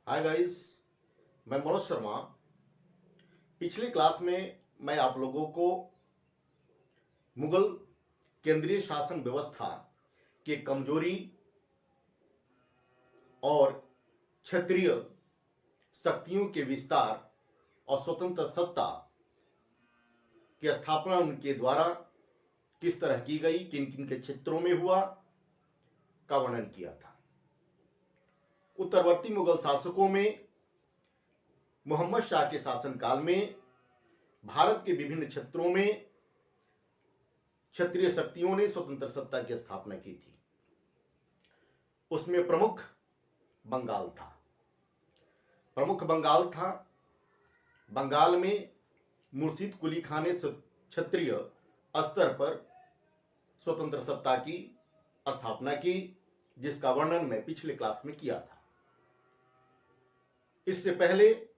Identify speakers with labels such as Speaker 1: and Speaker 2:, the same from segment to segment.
Speaker 1: Hi guys, मैं मनोज शर्मा। पिछली class में मैं आप लोगों को मुगल केंद्रीय शासन व्यवस्था की कमजोरी और क्षत्रिय शक्तियों के विस्तार और स्वतंत्र सत्ता की स्थापना उनके द्वारा किस तरह की गई, किन किन के क्षेत्रों में हुआ, का वर्णन किया था। उत्तरवर्ती मुगल शासकों में मोहम्मद शाह के शासनकाल में भारत के विभिन्न क्षेत्रों में क्षत्रिय शक्तियों ने स्वतंत्र सत्ता की स्थापना की थी। उसमें प्रमुख बंगाल था। बंगाल में मुर्शिद कुली खान ने क्षत्रिय स्तर पर स्वतंत्र सत्ता की स्थापना की, जिसका वर्णन मैं पिछले क्लास में किया था। इससे पहले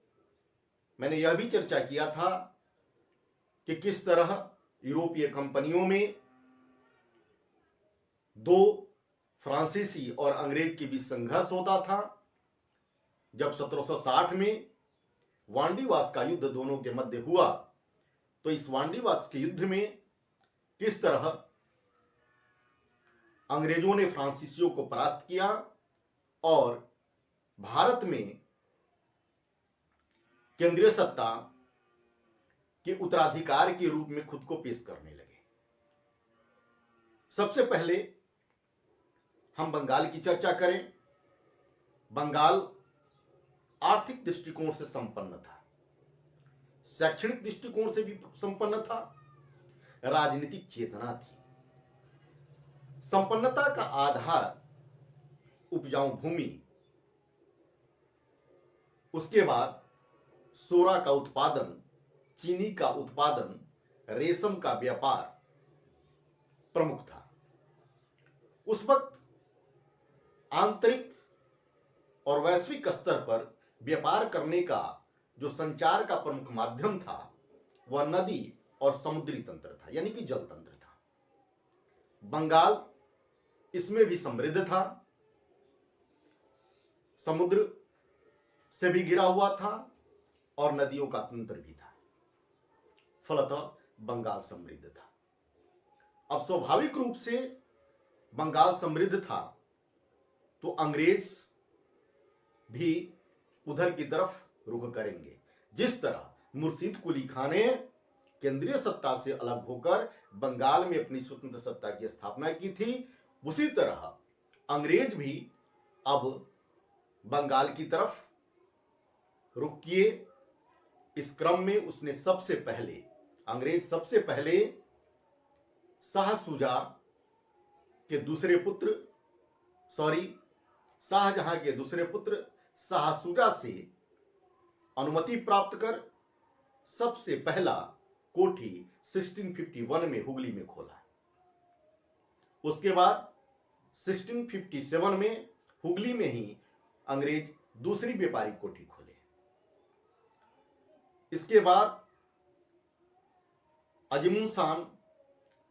Speaker 1: मैंने यह भी चर्चा किया था कि किस तरह यूरोपीय कंपनियों में दो फ्रांसीसी और अंग्रेज के बीच संघर्ष होता था। जब 1760 में वांडीवास का युद्ध दोनों के मध्य हुआ, तो इस वांडीवास के युद्ध में किस तरह अंग्रेजों ने फ्रांसीसियों को परास्त किया और भारत में केंद्रीय सत्ता के उत्तराधिकार के रूप में खुद को पेश करने लगे। सबसे पहले हम बंगाल की चर्चा करें। बंगाल आर्थिक दृष्टिकोण से संपन्न था, शैक्षणिक दृष्टिकोण से भी संपन्न था, राजनीतिक चेतना थी। संपन्नता का आधार उपजाऊ भूमि, उसके बाद सोरा का उत्पादन, चीनी का उत्पादन, रेशम का व्यापार प्रमुख था। उस वक्त आंतरिक और वैश्विक स्तर पर व्यापार करने का जो संचार का प्रमुख माध्यम था, वह नदी और समुद्री तंत्र था, यानी कि जल तंत्र था। बंगाल इसमें भी समृद्ध था, समुद्र से भी घिरा हुआ था और नदियों का तंत्र भी था। फलतः बंगाल समृद्ध था। अब स्वाभाविक रूप से बंगाल समृद्ध था, तो अंग्रेज भी उधर की तरफ रुख करेंगे। जिस तरह मुर्शिद कुली खान ने केंद्रीय सत्ता से अलग होकर बंगाल में अपनी स्वतंत्र सत्ता की स्थापना की थी, उसी तरह अंग्रेज भी अब बंगाल की तरफ रुख किए। इस क्रम में उसने अंग्रेज सबसे पहले शाहजहां के दूसरे पुत्र शाह शुजा से अनुमति प्राप्त कर सबसे पहला कोठी 1651 में हुगली में खोला। उसके बाद 1657 में हुगली में ही अंग्रेज दूसरी व्यापारिक कोठी खोले। इसके बाद अजीमुन शान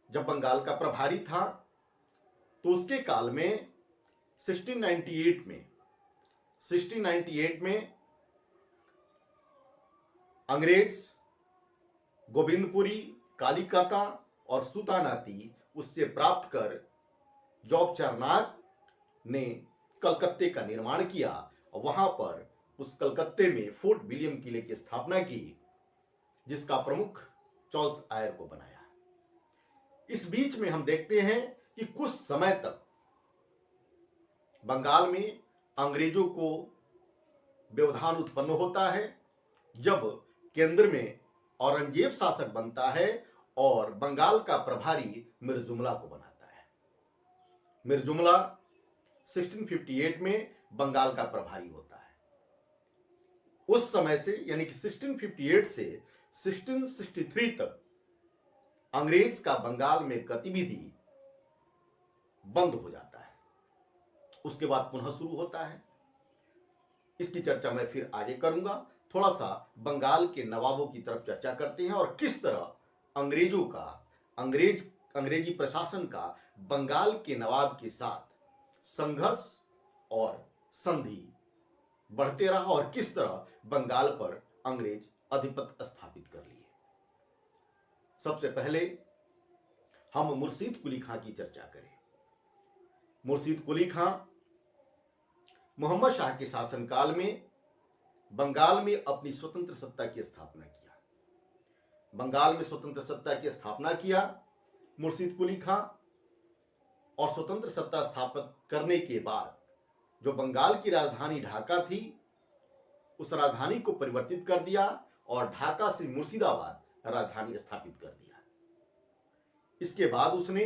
Speaker 1: जब बंगाल का प्रभारी था, तो उसके काल में 1698 में अंग्रेज गोविंदपुरी, कालीकता और सुतानाती उससे प्राप्त कर जॉब चारनाग ने कलकत्ते का निर्माण किया और वहां पर उस कलकत्ते में फोर्ट विलियम किले की स्थापना की, जिसका प्रमुख चार्ल्स आयर को बनाया। इस बीच में हम देखते हैं कि कुछ समय तक बंगाल में अंग्रेजों को व्यवधान उत्पन्न होता है, जब केंद्र में औरंगजेब शासक बनता है और बंगाल का प्रभारी मीर जुमला को बनाता है। मीर जुमला 1658 में बंगाल का प्रभारी होता है। उस समय से, यानी कि 1658 से 1663 तक अंग्रेज का बंगाल में गतिविधि बंद हो जाता है। उसके बाद पुनः शुरू होता है। इसकी चर्चा मैं फिर आगे करूंगा। थोड़ा सा बंगाल के नवाबों की तरफ चर्चा करते हैं और किस तरह अंग्रेजी प्रशासन का बंगाल के नवाब के साथ संघर्ष और संधि बढ़ते रहा और किस तरह बंगाल पर अंग्रेज आधिपत्य स्थापित कर लिए। सबसे पहले हम मुर्शीद कुली खां की चर्चा करें। मुर्शीद कुली खां मोहम्मद शाह के शासनकाल में बंगाल में अपनी स्वतंत्र सत्ता की स्थापना किया। बंगाल में स्वतंत्र सत्ता की स्थापना किया मुर्शीद कुली खां, और स्वतंत्र सत्ता स्थापित करने के बाद जो बंगाल की राजधानी ढाका थी, उस राजधानी को परिवर्तित कर दिया और ढाका से मुर्शिदाबाद राजधानी स्थापित कर दिया। इसके बाद उसने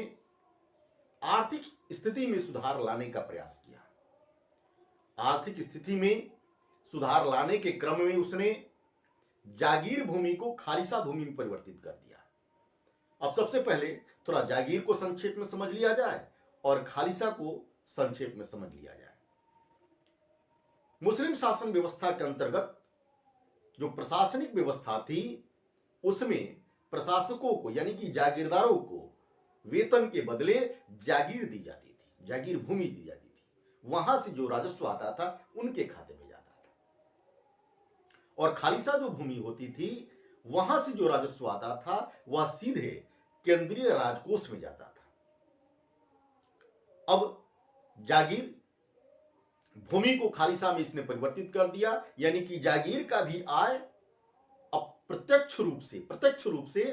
Speaker 1: आर्थिक स्थिति में सुधार लाने का प्रयास किया। आर्थिक स्थिति में सुधार लाने के क्रम में उसने जागीर भूमि को खालिसा भूमि में परिवर्तित कर दिया। अब सबसे पहले थोड़ा जागीर को संक्षेप में समझ लिया जाए और खालिसा को संक्षेप में समझ लिया जाए। मुस्लिम शासन व्यवस्था के अंतर्गत जो प्रशासनिक व्यवस्था थी, उसमें प्रशासकों को यानी कि जागीरदारों को वेतन के बदले जागीर दी जाती थी, जागीर भूमि दी जाती थी। वहां से जो राजस्व आता था उनके खाते में जाता था, और खालिसा जो भूमि होती थी, वहां से जो राजस्व आता था वह सीधे केंद्रीय राजकोष में जाता था। अब जागीर भूमि को खालिसा में इसने परिवर्तित कर दिया, यानी कि जागीर का भी आय अब प्रत्यक्ष रूप से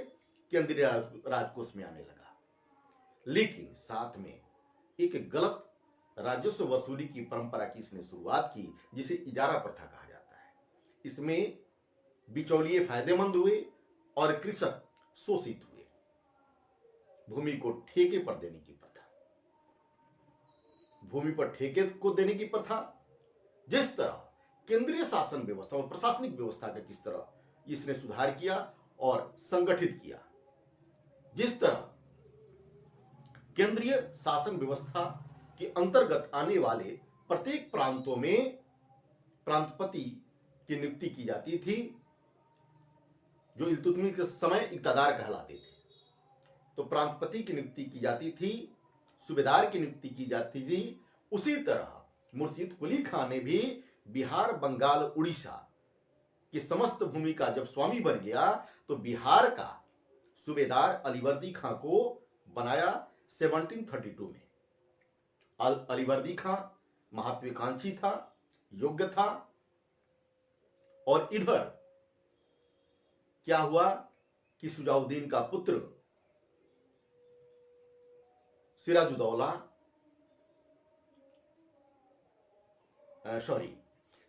Speaker 1: केंद्रीय राजकोष में आने लगा। लेकिन साथ में एक गलत राजस्व वसूली की परंपरा की इसने शुरुआत की, जिसे इजारा प्रथा कहा जाता है। इसमें बिचौलिए फायदेमंद हुए और कृषक शोषित हुए। भूमि को ठेके पर देने की प्रथा, भूमि पर ठेके को देने की प्रथा, जिस तरह केंद्रीय शासन व्यवस्था और प्रशासनिक व्यवस्था का किस तरह इसने सुधार किया और संगठित किया। जिस तरह केंद्रीय शासन व्यवस्था के अंतर्गत आने वाले प्रत्येक प्रांतों में प्रांतपति की नियुक्ति की जाती थी, जो इल्तुतमिश के समय इक्तादार कहलाते थे। तो प्रांतपति की नियुक्ति की जाती थी, सूबेदार की नियुक्ति की जाती थी। उसी तरह मुर्शीद कुली खां ने भी बिहार, बंगाल, उड़ीसा की समस्त भूमि का जब स्वामी बन गया, तो बिहार का सूबेदार अलीवर्दी खां को बनाया 1732 में। अलीवर्दी खां महत्वाकांक्षी था, योग्य था, और इधर क्या हुआ कि सुजाउद्दीन का पुत्र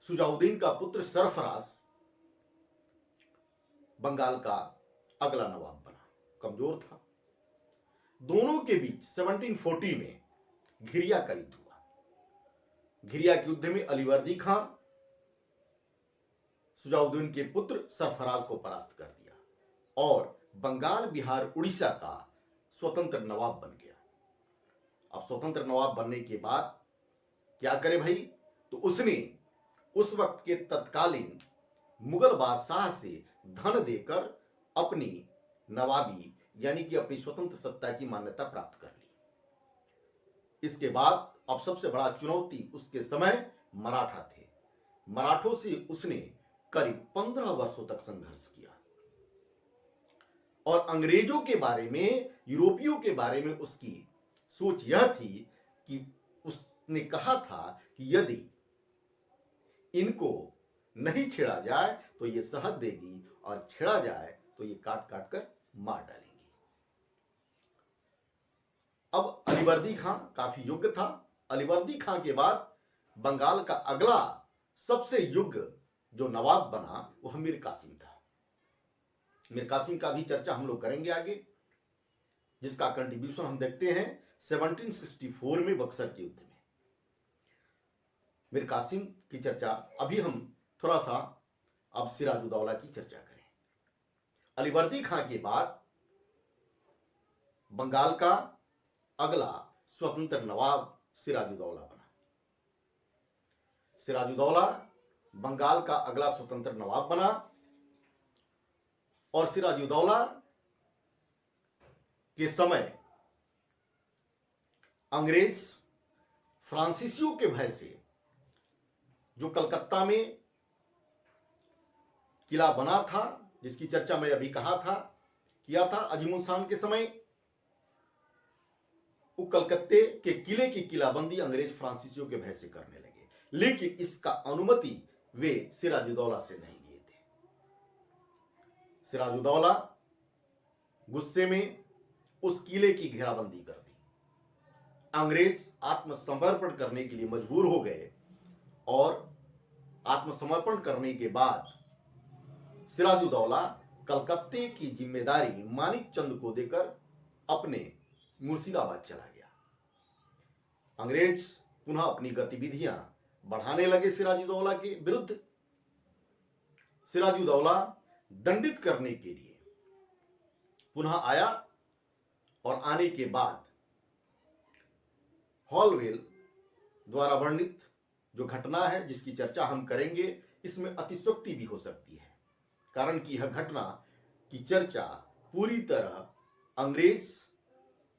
Speaker 1: सुजाउद्दीन का पुत्र सरफराज बंगाल का अगला नवाब बना। कमजोर था। दोनों के बीच 1740 में घिरिया का युद्ध हुआ। घिरिया के युद्ध में अलीवर्दी खां सुजाउद्दीन के पुत्र सरफराज को परास्त कर दिया और बंगाल, बिहार, उड़ीसा का स्वतंत्र नवाब बन गया। अब स्वतंत्र नवाब बनने के बाद क्या करे भाई, तो उसने उस वक्त के तत्कालीन मुगल बादशाह से धन देकर अपनी नवाबी यानी कि अपनी स्वतंत्र सत्ता की मान्यता प्राप्त कर ली। इसके बाद अब सबसे बड़ा चुनौती उसके समय मराठा थे। मराठों से उसने करीब 15 वर्षों तक संघर्ष किया और अंग्रेजों के बारे में, यूरोपियों के बारे में उसकी सोच यह थी कि उसने कहा था कि यदि इनको नहीं छेड़ा जाए तो ये शहद देगी और छेड़ा जाए तो ये काट काट कर मार डालेंगी। अब अलीवर्दी खां काफी योग्य था। अलीवर्दी खां के बाद बंगाल का अगला सबसे योग्य जो नवाब बना वह मीर कासिम था। मीर कासिम का भी चर्चा हम लोग करेंगे आगे, जिसका कंट्रीब्यूशन हम देखते हैं 1764 में बक्सर के युद्ध में। मीर कासिम की चर्चा अभी हम थोड़ा सा अब सिराजुद्दौला की चर्चा करें। अलीवर्दी खां के बाद बंगाल का अगला स्वतंत्र नवाब सिराजुद्दौला बना। सिराजुद्दौला बंगाल का अगला स्वतंत्र नवाब बना और सिराजुद्दौला के समय अंग्रेज फ्रांसीसियों के भय से जो कलकत्ता में किला बना था, जिसकी चर्चा मैं अभी किया था अजीमुल शान के समय, वो कलकत्ते के किले की किलाबंदी अंग्रेज फ्रांसीसियों के भय से करने लगे, लेकिन इसका अनुमति वे सिराजुद्दौला से नहीं लिए थे। सिराजुद्दौला गुस्से में उस किले की घेराबंदी कर दी। अंग्रेज आत्मसमर्पण करने के लिए मजबूर हो गए और आत्मसमर्पण करने के बाद सिराजुद्दौला कलकत्ते की जिम्मेदारी मानिक चंद को देकर अपने मुर्शिदाबाद चला गया। अंग्रेज पुनः अपनी गतिविधियां बढ़ाने लगे सिराजुद्दौला के विरुद्ध। सिराजुद्दौला दंडित करने के लिए पुनः आया और आने के बाद हॉलवेल द्वारा वर्णित जो घटना है, जिसकी चर्चा हम करेंगे, इसमें अतिशयोक्ति भी हो सकती है, कारण कि यह घटना की चर्चा पूरी तरह अंग्रेज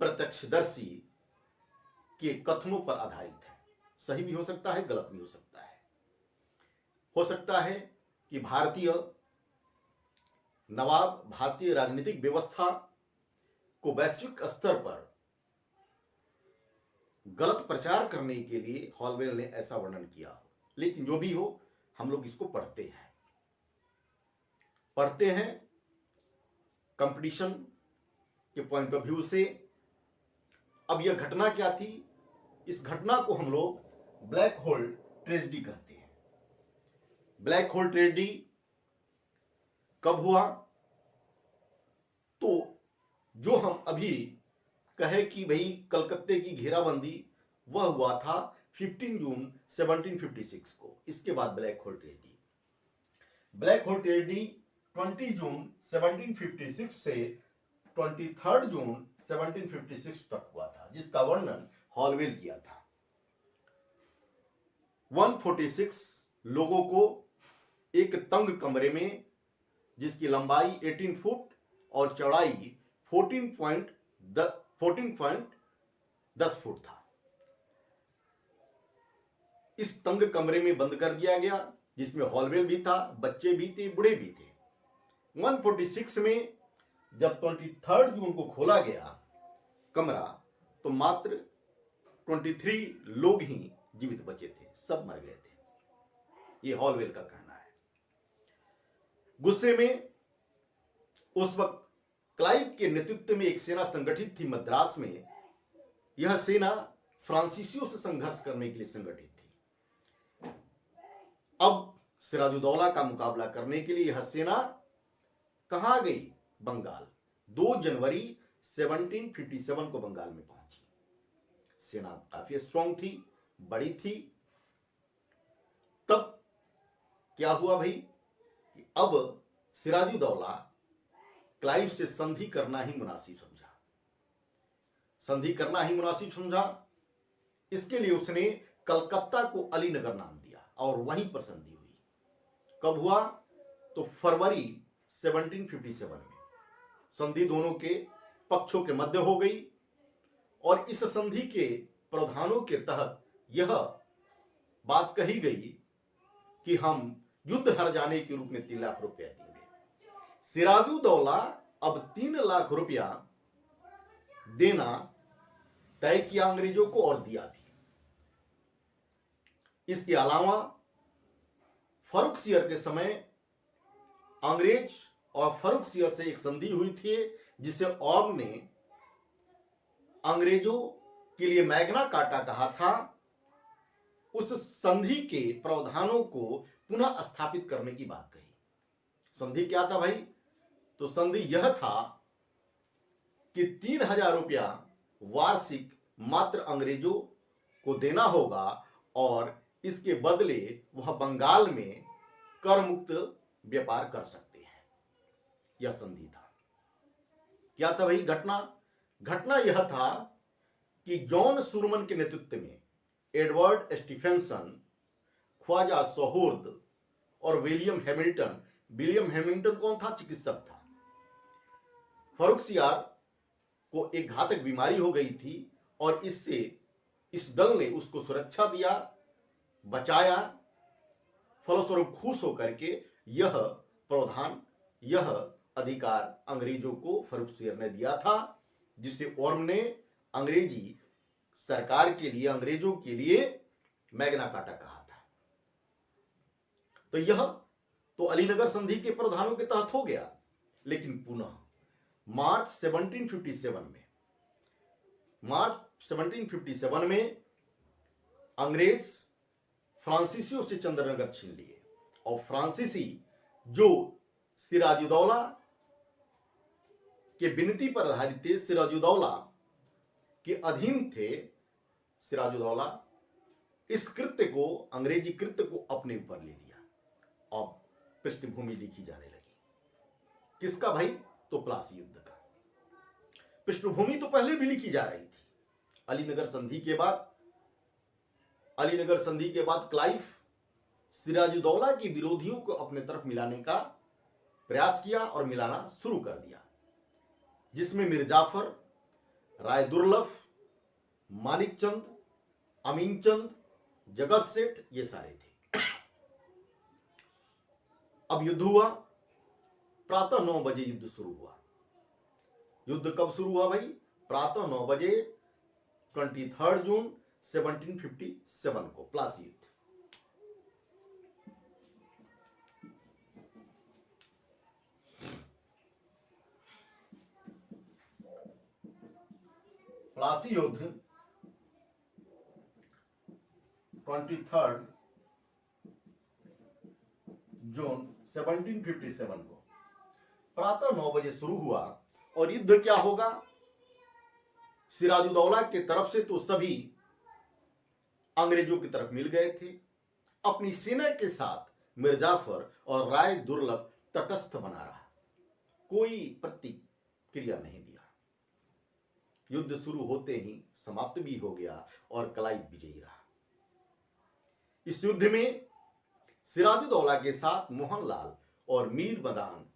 Speaker 1: प्रत्यक्षदर्शी के कथनों पर आधारित है। सही भी हो सकता है, गलत भी हो सकता है। हो सकता है कि भारतीय नवाब भारतीय राजनीतिक व्यवस्था को वैश्विक स्तर पर गलत प्रचार करने के लिए हॉलवेल ने ऐसा वर्णन किया हो, लेकिन जो भी हो, हम लोग इसको पढ़ते हैं कंपटीशन के पॉइंट ऑफ व्यू से। अब यह घटना क्या थी? इस घटना को हम लोग ब्लैक होल ट्रेजेडी कहते हैं। ब्लैक होल ट्रेजेडी कब हुआ? तो जो हम अभी कहे कि भाई कलकत्ते की घेराबंदी, वह हुआ था 15 जून 1756 को। इसके बाद ब्लैक होल ट्रेजेडी 20 जून 1756 से 23 जून 1756 तक हुआ था, जिसका वर्णन हॉलवेल किया था। 146 लोगों को एक तंग कमरे में, जिसकी लंबाई 18 फुट और चौड़ाई 14.10 फुट था, इस तंग कमरे में बंद कर दिया गया, जिसमें हॉलवेल भी था, बच्चे भी थे, बूढ़े भी थे। 146 में जब 23 जून को खोला गया कमरा, तो मात्र 23 लोग ही जीवित बचे थे, सब मर गए थे। यह हॉलवेल का कहना है। गुस्से में उस वक्त क्लाइव के नेतृत्व में एक सेना संगठित थी मद्रास में। यह सेना फ्रांसीसियों से संघर्ष करने के लिए संगठित थी। अब सिराजुद्दौला का मुकाबला करने के लिए यह सेना कहां गई? बंगाल। 2 जनवरी 1757 को बंगाल में पहुंची। सेना काफी स्ट्रांग थी, बड़ी थी। तब क्या हुआ भाई कि अब सिराजुद्दौला क्लाइव से संधि करना ही मुनासिब समझा। इसके लिए उसने कलकत्ता को अलीनगर नाम दिया और वहीं पर संधि हुई। कब हुआ? तो फरवरी 1757 में संधि दोनों के पक्षों के मध्य हो गई और इस संधि के प्रावधानों के तहत यह बात कही गई कि हम युद्ध हार जाने के रूप में 3 लाख रुपया देंगे। सिराजुद्दौला अब 3 लाख रुपया देना तय किया अंग्रेजों को और दिया भी। इसके अलावा फर्रुखसियर के समय अंग्रेज और फर्रुखसियर से एक संधि हुई थी, जिसे ऑर्म ने अंग्रेजों के लिए मैग्ना कार्टा कहा था। उस संधि के प्रावधानों को पुनः स्थापित करने की बात कही। संधि क्या था भाई? तो संधि यह था कि 3000 रुपया वार्षिक मात्र अंग्रेजों को देना होगा और इसके बदले वह बंगाल में कर मुक्त व्यापार कर सकते हैं। यह संधि था। क्या था भाई घटना यह था कि जॉन सुरमन के नेतृत्व में एडवर्ड स्टीफेंसन, ख्वाजा सोहोर्द और विलियम हैमिल्टन कौन था? चिकित्सक था। फर्रुखसियर को एक घातक बीमारी हो गई थी और इस दल ने उसको सुरक्षा दिया, बचाया फलस्वरूप खुश होकर के यह प्रावधान, यह अधिकार अंग्रेजों को फर्रुखसियर ने दिया था, जिसे ओर्म ने अंग्रेजी सरकार के लिए, अंग्रेजों के लिए मैग्ना कार्टा कहा था। तो यह तो अलीनगर संधि के प्रावधानों के तहत हो गया। लेकिन पुनः मार्च 1757 में अंग्रेज फ्रांसीसियों से चंद्रनगर छीन लिए, और फ्रांसीसी जो सिराजुद्दौला के विनती पर आधारित थे, सिराजुद्दौला के अधीन थे, सिराजुद्दौला इस कृत्य को, अंग्रेजी कृत्य को अपने ऊपर ले लिया। अब पृष्ठभूमि लिखी जाने लगी। किसका भाई? तो प्लासी युद्ध का। पृष्ठभूमि तो पहले भी लिखी जा रही थी। अलीनगर संधि के बाद क्लाइव सिराजुद्दौला के विरोधियों को अपने तरफ मिलाने का प्रयास किया और मिलाना शुरू कर दिया, जिसमें मीर जाफर, राय दुर्लभ, मानिकचंद, अमीनचंद, जगत सेठ, ये सारे थे। अब युद्ध हुआ। प्रातः 9 बजे युद्ध शुरू हुआ। युद्ध कब शुरू हुआ भाई? प्रातः 9 बजे 23 जून 1757 को प्लासी युद्ध। प्लासी युद्ध 23 जून 1757 को प्रातः 9 बजे शुरू हुआ। और युद्ध क्या होगा? सिराजुद्दौला के तरफ से तो सभी अंग्रेजों की तरफ मिल गए थे। अपनी सेना के साथ मीर जाफर और राय दुर्लभ तटस्थ बना रहा, कोई प्रतिक्रिया नहीं दिया। युद्ध शुरू होते ही समाप्त भी हो गया और क्लाइव विजयी रहा। इस युद्ध में सिराजुद्दौला के साथ मोहनलाल और मीर मदान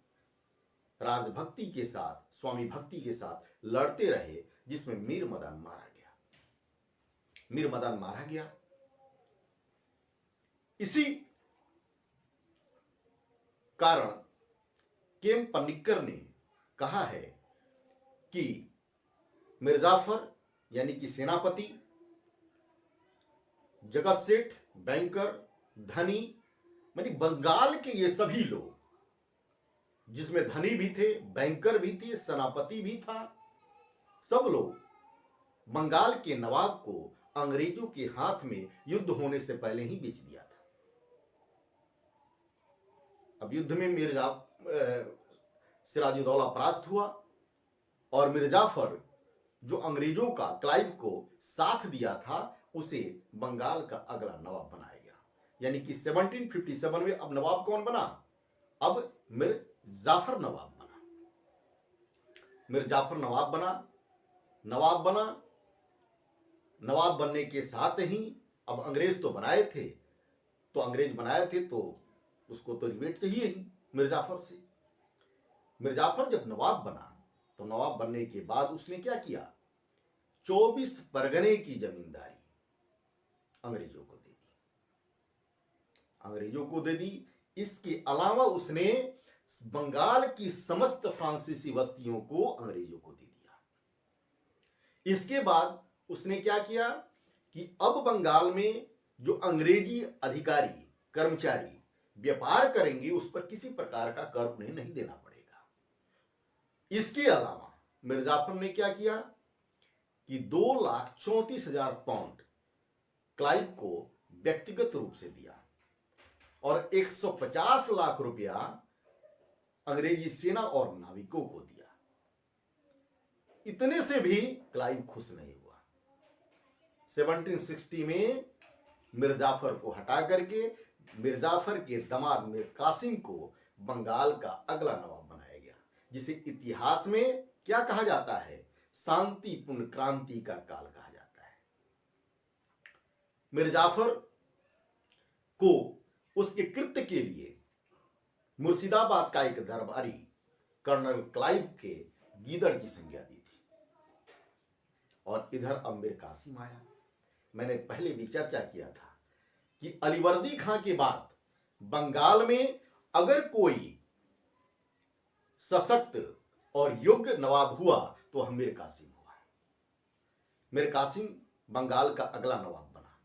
Speaker 1: राजभक्ति के साथ, स्वामी भक्ति के साथ लड़ते रहे, जिसमें मीर मदान मारा गया। इसी कारण केम पनिक्कर ने कहा है कि मीर जाफर यानी कि सेनापति, जगत सेठ, बैंकर, धनी, यानी बंगाल के ये सभी लोग, जिसमें धनी भी थे, बैंकर भी थे, सेनापति भी था, सब लोग बंगाल के नवाब को अंग्रेजों के हाथ में युद्ध होने से पहले ही बेच दिया था। अब युद्ध में सिराजुद्दौला परास्त हुआ और मीर जाफर जो अंग्रेजों का क्लाइव को साथ दिया था, उसे बंगाल का अगला नवाब बनाया गया। यानी कि 1757 में अब नवाब कौन बना? अब मीर जाफर नवाब बना। मीर जाफर नवाब बना। नवाब बनने के साथ ही अब अंग्रेज तो बनाए थे, तो उसको तो रिबेट चाहिए ही मीर जाफर से। मीर जाफर जब नवाब बना, तो नवाब बनने के बाद उसने क्या किया? 24 परगने की जमींदारी अंग्रेजों को दे दी। इसके अलावा उसने बंगाल की समस्त फ्रांसीसी बस्तियों को अंग्रेजों को दे दिया। इसके बाद उसने क्या किया कि अब बंगाल में जो अंग्रेजी अधिकारी, कर्मचारी व्यापार करेंगे, उस पर किसी प्रकार का कर उन्हें नहीं देना पड़ेगा। इसके अलावा मीर जाफर ने क्या किया कि 2,34,000 पाउंड क्लाइव को व्यक्तिगत रूप से दिया और 150 लाख रुपया अंग्रेजी सेना और नाविकों को दिया। इतने से भी क्लाइव खुश नहीं हुआ। 1760 में मीर जाफर को हटा करके मीर जाफर के दामाद मीर कासिम को बंगाल का अगला नवाब बनाया गया, जिसे इतिहास में क्या कहा जाता है? शांतिपूर्ण क्रांति का काल कहा जाता है। मीर जाफर को उसके कृत्य के लिए मुर्शिदाबाद का एक दरबारी कर्नल क्लाइव के गीदड़ की संज्ञा दी थी। और इधर अब मीर कासिम आया। मैंने पहले भी चर्चा किया था कि अलीवर्दी खां के बाद बंगाल में अगर कोई सशक्त और योग्य नवाब हुआ तो वह मीर कासिम हुआ। मीर कासिम बंगाल का अगला नवाब बना।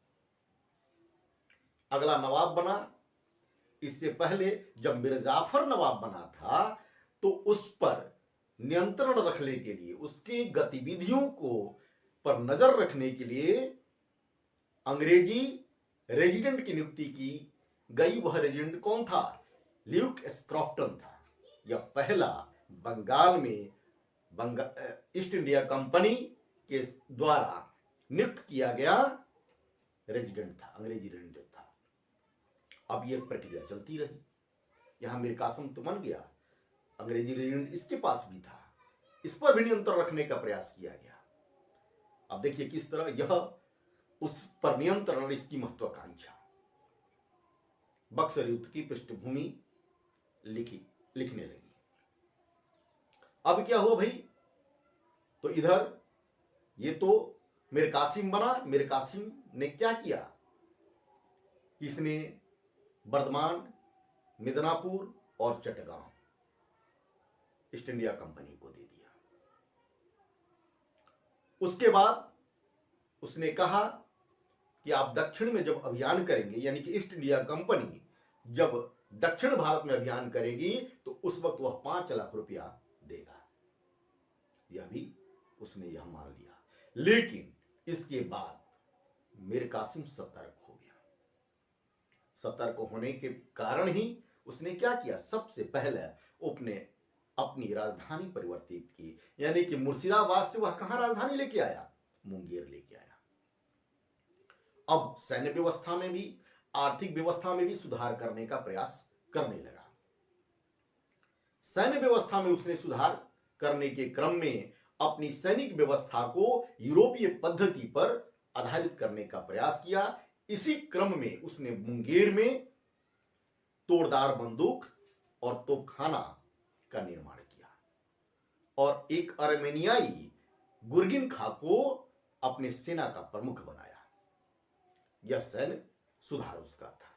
Speaker 1: अगला नवाब बना। इससे पहले जब मीर जाफर नवाब बना था तो उस पर नियंत्रण रखने के लिए, उसकी गतिविधियों को पर नजर रखने के लिए अंग्रेजी रेजिडेंट की नियुक्ति की गई। वह रेजिडेंट कौन था? ल्यूक स्क्रॉफ्टन था। यह पहला बंगाल में ईस्ट इंडिया कंपनी के द्वारा नियुक्त किया गया रेजिडेंट था, अंग्रेजी रेजिडेंट था। अब यह प्रक्रिया चलती रही। यहां मीर कासिम तो बन गया, अंग्रेजी रेजिडेंट इसके पास भी था, इस पर भी नियंत्रण रखने का प्रयास किया गया। अब देखिए किस तरह यह उस पर नियंत्रण, इसकी महत्वाकांक्षा। बक्सर युद्ध की पृष्ठभूमि लिखने लगी। अब क्या हुआ भाई? तो इधर ये तो मीर कासिम बना। मीर कासिम ने क्या किया? इसने बर्धमान, मिदनापुर और चटगांव ईस्ट इंडिया कंपनी को दे दिया। उसके बाद उसने कहा कि आप दक्षिण में जब अभियान करेंगे, यानी कि ईस्ट इंडिया कंपनी जब दक्षिण भारत में अभियान करेगी तो उस वक्त वह 5 लाख रुपया देगा। यह भी उसने यह मान लिया। लेकिन इसके बाद मीर कासिम सतर्क हो गया। सतर्क होने के कारण ही उसने क्या किया? सबसे पहले उसने अपनी राजधानी परिवर्तित की, यानी कि मुर्शिदाबाद से वह कहां राजधानी लेके आया? मुंगेर लेके आया। अब सैन्य व्यवस्था में भी, आर्थिक व्यवस्था में भी सुधार करने का प्रयास करने लगा। सैन्य व्यवस्था में उसने सुधार करने के क्रम में अपनी सैनिक व्यवस्था को यूरोपीय पद्धति पर आधारित करने का प्रयास किया। इसी क्रम में उसने मुंगेर में तोड़दार बंदूक और तोपखाना का निर्माण किया और एक अर्मेनियाई गुर्गिन खां को अपने सेना का प्रमुख बनाया। यह सैन्य सुधार उसका था।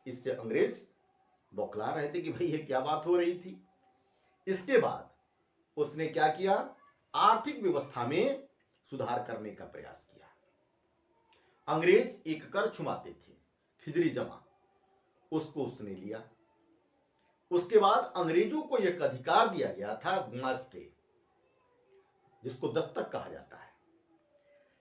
Speaker 1: इससे अंग्रेज बौखला रहे थे कि भाई ये क्या बात हो रही थी। इसके बाद उसने क्या किया? आर्थिक व्यवस्था में सुधार करने का प्रयास किया। अंग्रेज एक कर छुमाते थे, खिजरी जमा, उसको उसने लिया। उसके बाद अंग्रेजों को एक अधिकार दिया गया था गुमास्ते, जिसको दस्तक कहा जाता है।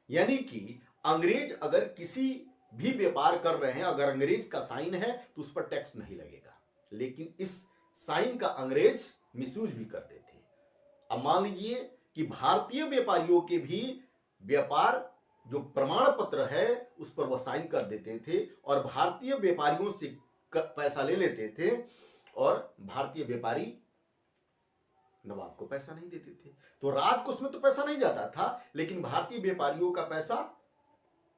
Speaker 1: यानी कि अंग्रेज अगर किसी भी व्यापार कर रहे हैं, अगर अंग्रेज का साइन है तो उस पर टैक्स नहीं लगेगा। लेकिन इस साइन का अंग्रेज मिसयूज भी करते थे। अब मान लीजिए कि भारतीय व्यापारियों के भी व्यापार जो प्रमाण पत्र है उस पर वह साइन कर देते थे और भारतीय व्यापारियों से पैसा ले लेते थे और भारतीय व्यापारी नवाब को पैसा नहीं देते थे। तो राजकोष में तो पैसा नहीं जाता था, लेकिन भारतीय व्यापारियों का पैसा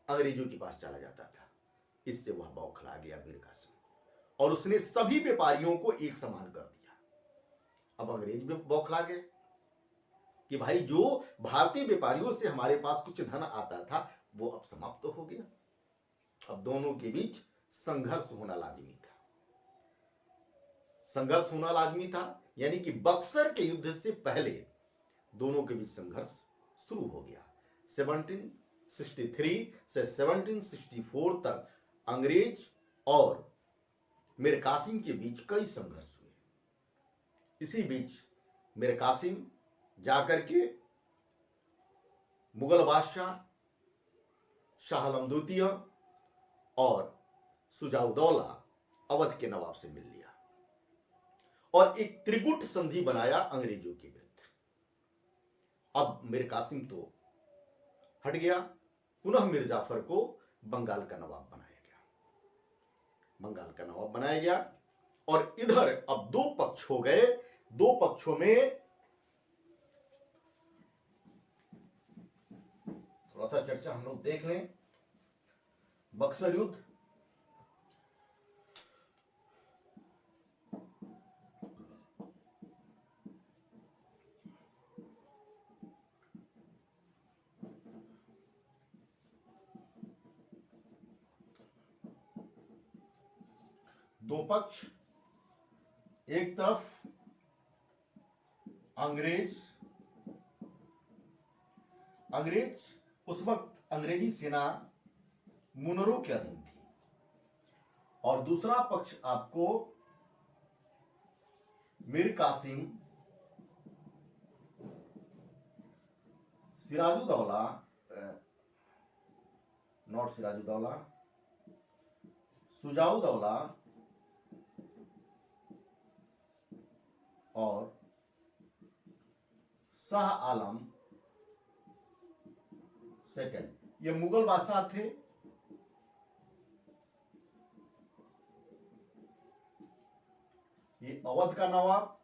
Speaker 1: अंग्रेजों के पास चला जाता था। इससे वह बौखला गया मीर कासिम और उसने सभी व्यापारियों को एक समान कर दिया। अब अंग्रेज भी बौखला गए कि भाई जो भारतीय व्यापारियों से हमारे पास कुछ धन आता था वो अब समाप्त हो गया। अब दोनों के बीच संघर्ष होना लाजिमी था। संघर्ष होना लाजिमी था, यानी कि बक्सर के युद्ध से पहले दोनों के बीच संघर्ष शुरू हो गया। 1763 से 1764 तक अंग्रेज और मीर कासिम के बीच कई संघर्ष हुए। इसी बीच मीर कासिम जाकर के मुगल बादशाह शाह आलम द्वितीय और सुजाउदौला अवध के नवाब से मिल लिया और एक त्रिगुट संधि बनाया अंग्रेजों के विरुद्ध। अब मीर कासिम तो हट गया, पुनः मीर जाफर को बंगाल का नवाब बनाया गया। बंगाल का नवाब बनाया गया और इधर अब दो पक्ष हो गए। दो पक्षों में थोड़ा सा चर्चा हम लोग देख लें। बक्सर युद्ध, दो पक्ष, एक तरफ अंग्रेज उस वक्त अंग्रेजी सेना मुनरो के अधीन थी, और दूसरा पक्ष आपको मीर कासिम, सिराजुद्दौला, नॉट सिराजुद्दौला, शुजाउद्दौला और शाह आलम सेकंड, ये मुगल बादशाह थे। ये अवध का नवाब,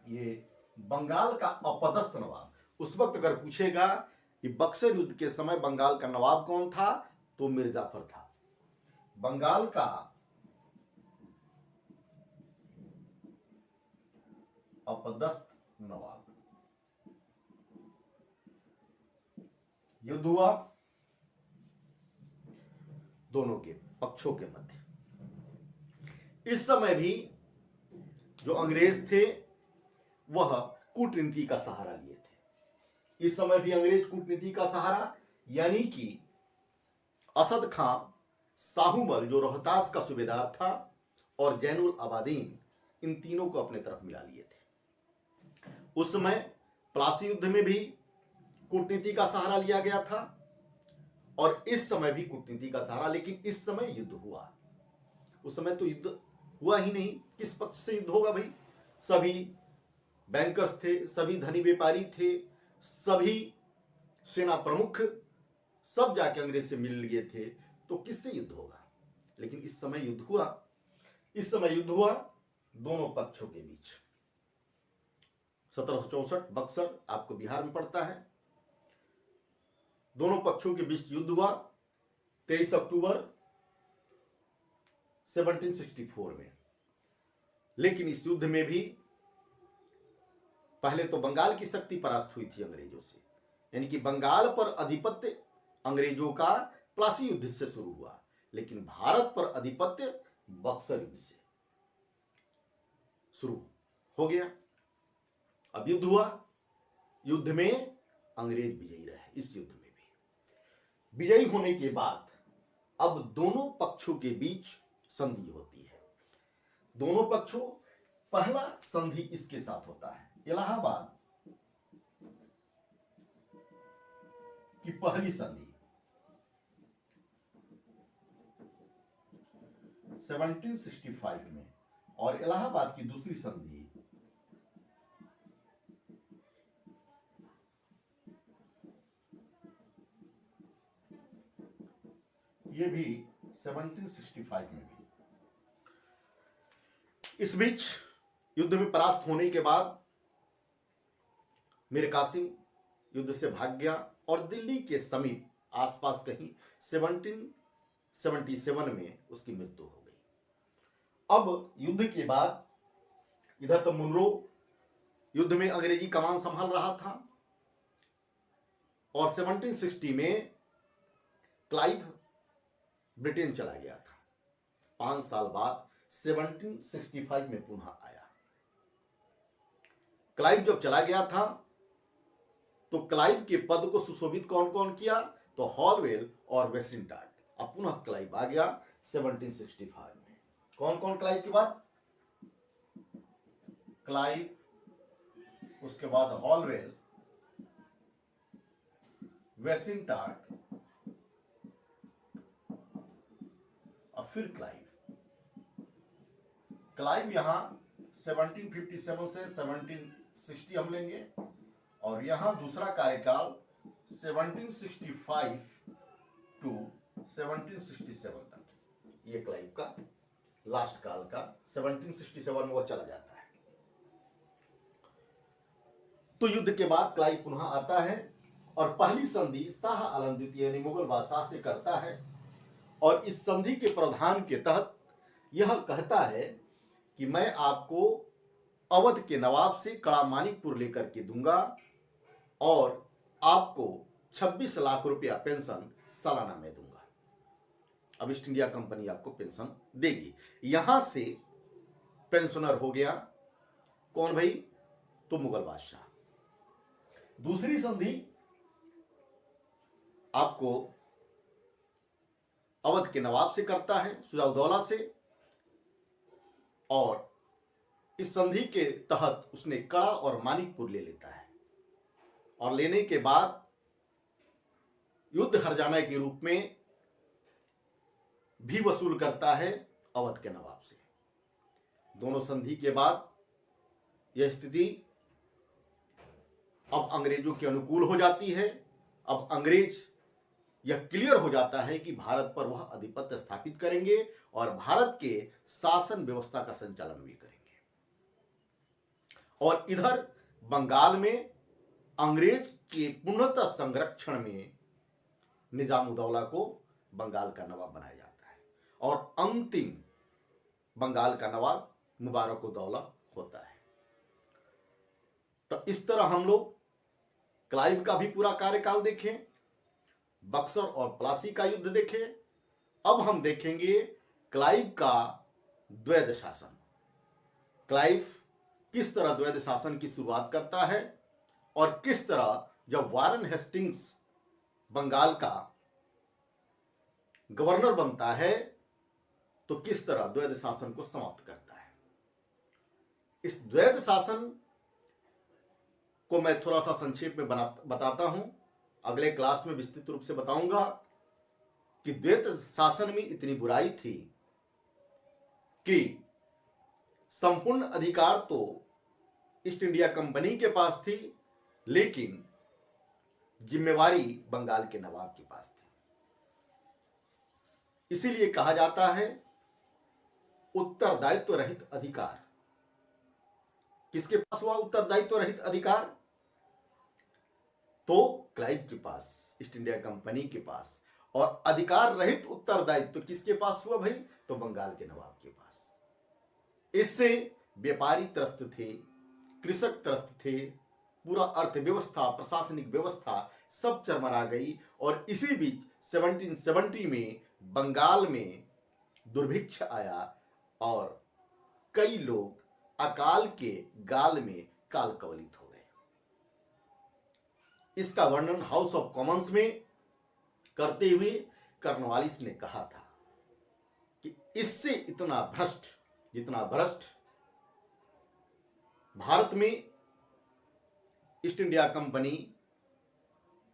Speaker 1: ये बंगाल का अपदस्थ नवाब। उस वक्त अगर पूछेगा कि बक्सर युद्ध के समय बंगाल का नवाब कौन था, तो मिर्जाफर था। बंगाल का अपदस्थ नवाब। युद्ध हुआ दोनों के पक्षों के मध्य। इस समय भी जो अंग्रेज थे वह कूटनीति का सहारा लिए थे। इस समय भी अंग्रेज कूटनीति का सहारा, यानी कि असद खां साहूमल जो रोहतास का सूबेदार था और जैनुल आबादीन, इन तीनों को अपने तरफ मिला लिए थे। उस समय प्लासी युद्ध में भी कूटनीति का सहारा लिया गया था और इस समय भी कूटनीति का सहारा, लेकिन इस समय युद्ध हुआ। उस समय तो युद्ध हुआ ही नहीं, किस पक्ष से युद्ध होगा भाई? सभी बैंकर्स थे, सभी धनी व्यापारी थे, सभी सेना प्रमुख सब जाके अंग्रेज से मिल गए थे, तो किससे युद्ध होगा? लेकिन इस समय युद्ध हुआ। इस समय युद्ध हुआ दोनों पक्षों के बीच। 1764 बक्सर आपको बिहार में पड़ता है। दोनों पक्षों के बीच युद्ध हुआ 23 अक्टूबर 1764 में। लेकिन इस युद्ध में भी पहले तो बंगाल की शक्ति परास्त हुई थी अंग्रेजों से, यानी कि बंगाल पर आधिपत्य अंग्रेजों का प्लासी युद्ध से शुरू हुआ, लेकिन भारत पर आधिपत्य बक्सर युद्ध से शुरू हो गया। अब युद्ध हुआ, युद्ध में अंग्रेज विजयी रहे। इस युद्ध में भी विजयी होने के बाद अब दोनों पक्षों के बीच संधि होती है। दोनों पक्षों, पहला संधि इसके साथ होता है, इलाहाबाद की पहली संधि 1765 में, और इलाहाबाद की दूसरी संधि ये भी 1765 में भी। इस बीच युद्ध में परास्त होने के बाद मीर कासिम युद्ध से भाग गया और दिल्ली के समीप आसपास कहीं 1777 में उसकी मृत्यु हो गई। अब युद्ध के बाद इधर तो मुनरो युद्ध में अंग्रेजी कमान संभाल रहा था और 1760 में क्लाइव ब्रिटेन चला गया था। 5 साल बाद 1765 में पुनः आया। क्लाइव जब चला गया था तो क्लाइव के पद को सुशोभित कौन कौन किया? तो हॉलवेल और वेस्टिंटार्ट। अब पुनः क्लाइव आ गया 1765 में। कौन कौन क्लाइव के बाद? क्लाइव, उसके बाद हॉलवेल, वेस्टिंटार्ट और फिर क्लाइव। क्लाइव यहां 1757 से 1760 हम लेंगे और यहां दूसरा कार्यकाल 1765 टू 1767 तक, ये क्लाइव का लास्ट काल का 1767 में वो चला जाता है। तो युद्ध के बाद क्लाइव पुनः आता है और पहली संधि शाह आलम द्वितीय यानी मुगल बादशाह से करता है और इस संधि के प्रावधान के तहत यह कहता है कि मैं आपको अवध के नवाब से कड़ा मानिकपुर लेकर के दूंगा और आपको 26 लाख रुपया पेंशन सालाना मैं दूंगा। अब ईस्ट इंडिया कंपनी आपको पेंशन देगी। यहां से पेंशनर हो गया कौन भाई? तो मुगल बादशाह। दूसरी संधि आपको अवध के नवाब से करता है, सुजाउद्दौला से, और इस संधि के तहत उसने कड़ा और मानिकपुर ले लेता है, और लेने के बाद युद्ध हर्जाना के रूप में भी वसूल करता है अवध के नवाब से। दोनों संधि के बाद यह स्थिति अब अंग्रेजों के अनुकूल हो जाती है। अब अंग्रेज यह क्लियर हो जाता है कि भारत पर वह आधिपत्य स्थापित करेंगे और भारत के शासन व्यवस्था का संचालन भी करेंगे। और इधर बंगाल में अंग्रेज के पूर्णतः संरक्षण में निजामुद्दौला को बंगाल का नवाब बनाया जाता है, और अंतिम बंगाल का नवाब मुबारकुद्दौला होता है। तो इस तरह हम लोग क्लाइव का भी पूरा कार्यकाल देखें, बक्सर और प्लासी का युद्ध देखें। अब हम देखेंगे क्लाइव का द्वैध शासन। क्लाइव किस तरह द्वैध शासन की शुरुआत करता है, और किस तरह जब वारेन हेस्टिंग्स बंगाल का गवर्नर बनता है तो किस तरह द्वैध शासन को समाप्त करता है। इस द्वैध शासन को मैं थोड़ा सा संक्षेप में बताता हूं, अगले क्लास में विस्तृत रूप से बताऊंगा कि द्वैध शासन में इतनी बुराई थी कि संपूर्ण अधिकार तो ईस्ट इंडिया कंपनी के पास थी, लेकिन जिम्मेवारी बंगाल के नवाब के पास थी। इसीलिए कहा जाता है उत्तरदायित्व रहित अधिकार। किसके पास हुआ उत्तरदायित्व रहित अधिकार? तो क्लाइव के पास, ईस्ट इंडिया कंपनी के पास। और अधिकार रहित उत्तरदायित्व किसके पास हुआ भाई? तो बंगाल के नवाब के पास। इससे व्यापारी त्रस्त थे, कृषक त्रस्त थे, पूरा अर्थव्यवस्था, प्रशासनिक व्यवस्था सब चरमरा गई। और इसी बीच 1770 में बंगाल में दुर्भिक्ष आया और कई लोग अकाल के गाल में काल कवलित हो गए। इसका वर्णन हाउस ऑफ कॉमन्स में करते हुए कर्नवालिस ने कहा था कि इससे इतना भ्रष्ट, जितना भ्रष्ट भारत में ईस्ट इंडिया कंपनी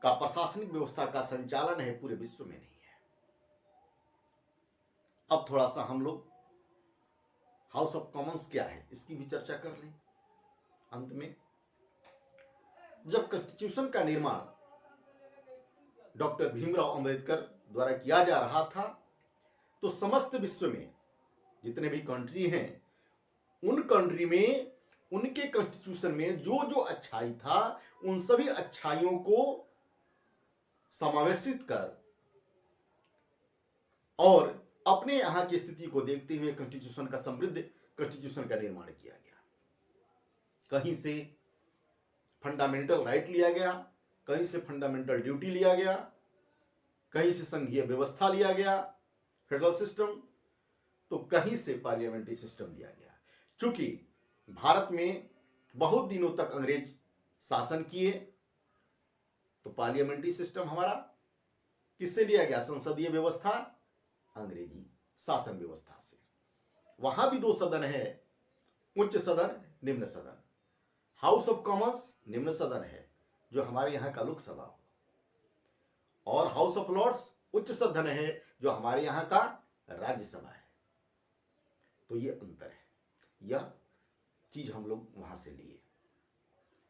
Speaker 1: का प्रशासनिक व्यवस्था का संचालन है, पूरे विश्व में नहीं है। अब थोड़ा सा हम लोग हाउस ऑफ कॉमन्स क्या है इसकी भी चर्चा कर लें अंत में। जब कॉन्स्टिट्यूशन का निर्माण डॉक्टर भीमराव अंबेडकर द्वारा किया जा रहा था तो समस्त विश्व में जितने भी कंट्री हैं, उन कंट्री में उनके कॉन्स्टिट्यूशन में जो जो अच्छाई था उन सभी अच्छाइयों को समावेशित कर और अपने यहां की स्थिति को देखते हुए कॉन्स्टिट्यूशन का समृद्ध कॉन्स्टिट्यूशन का निर्माण किया गया। कहीं से फंडामेंटल राइट लिया गया, कहीं से फंडामेंटल ड्यूटी लिया गया, कहीं से संघीय व्यवस्था लिया गया, फेडरल सिस्टम, तो कहीं से पार्लियामेंट्री सिस्टम लिया गया। चूंकि भारत में बहुत दिनों तक अंग्रेज शासन किए तो पार्लियामेंट्री सिस्टम हमारा किससे लिया गया? संसदीय व्यवस्था अंग्रेजी शासन व्यवस्था से। वहां भी दो सदन है, उच्च सदन, निम्न सदन। हाउस ऑफ कॉमन्स निम्न सदन है जो हमारे यहां का लोकसभा हो, और हाउस ऑफ लॉर्ड्स उच्च सदन है जो हमारे यहां का राज्यसभा है। तो ये अंतर है, यह चीज हम लोग वहां से लिए।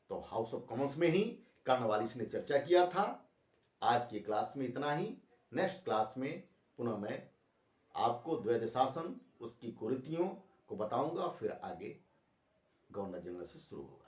Speaker 1: तो हाउस ऑफ कॉमन्स में ही कर्नवालिस ने चर्चा किया था। आज की क्लास में इतना ही। नेक्स्ट क्लास में पुनः मैं आपको द्वैध शासन, उसकी कुरीतियों को बताऊंगा, फिर आगे गवर्नर जनरल से शुरू होगा।